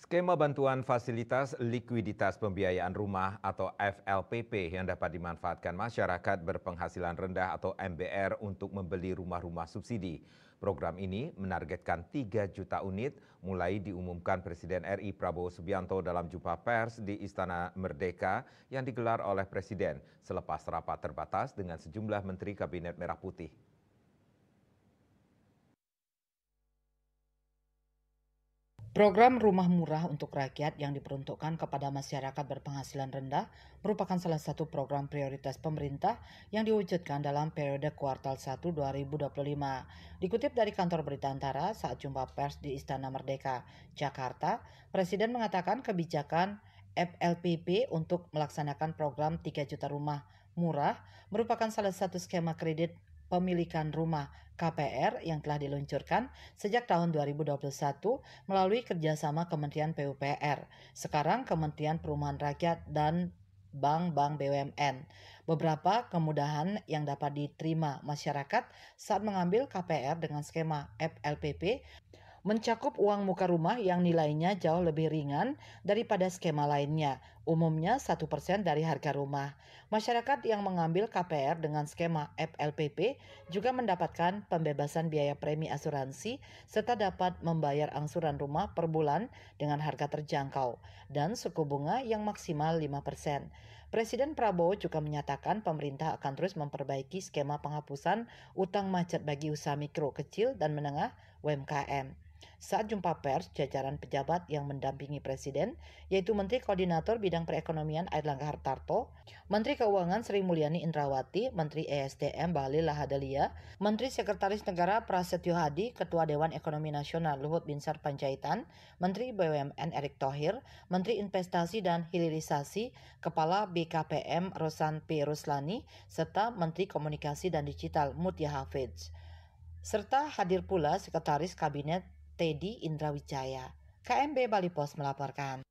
Skema bantuan fasilitas likuiditas pembiayaan rumah atau FLPP yang dapat dimanfaatkan masyarakat berpenghasilan rendah atau MBR untuk membeli rumah-rumah subsidi. Program ini menargetkan 3 juta unit mulai diumumkan Presiden RI Prabowo Subianto dalam jumpa pers di Istana Merdeka yang digelar oleh Presiden selepas rapat terbatas dengan sejumlah Menteri Kabinet Merah Putih. Program Rumah Murah untuk Rakyat yang diperuntukkan kepada masyarakat berpenghasilan rendah merupakan salah satu program prioritas pemerintah yang diwujudkan dalam periode kuartal 1 2025. Dikutip dari kantor berita Antara saat jumpa pers di Istana Merdeka, Jakarta, Presiden mengatakan kebijakan FLPP untuk melaksanakan program 3 juta rumah murah merupakan salah satu skema kredit pemilikan rumah KPR yang telah diluncurkan sejak tahun 2021 melalui kerjasama Kementerian PUPR, sekarang Kementerian Perumahan Rakyat dan bank-bank BUMN. Beberapa kemudahan yang dapat diterima masyarakat saat mengambil KPR dengan skema FLPP mencakup uang muka rumah yang nilainya jauh lebih ringan daripada skema lainnya, umumnya 1% dari harga rumah. Masyarakat yang mengambil KPR dengan skema FLPP juga mendapatkan pembebasan biaya premi asuransi serta dapat membayar angsuran rumah per bulan dengan harga terjangkau dan suku bunga yang maksimal 5%. Presiden Prabowo juga menyatakan pemerintah akan terus memperbaiki skema penghapusan utang macet bagi usaha mikro, kecil, dan menengah UMKM. Saat jumpa pers, jajaran pejabat yang mendampingi Presiden, yaitu Menteri Koordinator Bidang Perekonomian Airlangga Hartarto, Menteri Keuangan Sri Mulyani Indrawati, Menteri ESDM Bahlil Lahadalia, Menteri Sekretaris Negara Prasetyo Hadi, Ketua Dewan Ekonomi Nasional Luhut Binsar Panjaitan, Menteri BUMN Erick Thohir, Menteri Investasi dan Hilirisasi, Kepala BKPM Rosan P. Ruslani, serta Menteri Komunikasi dan Digital Mutia Hafidz. Serta hadir pula Sekretaris Kabinet Teddy Indrawijaya. KMB Bali Pos melaporkan.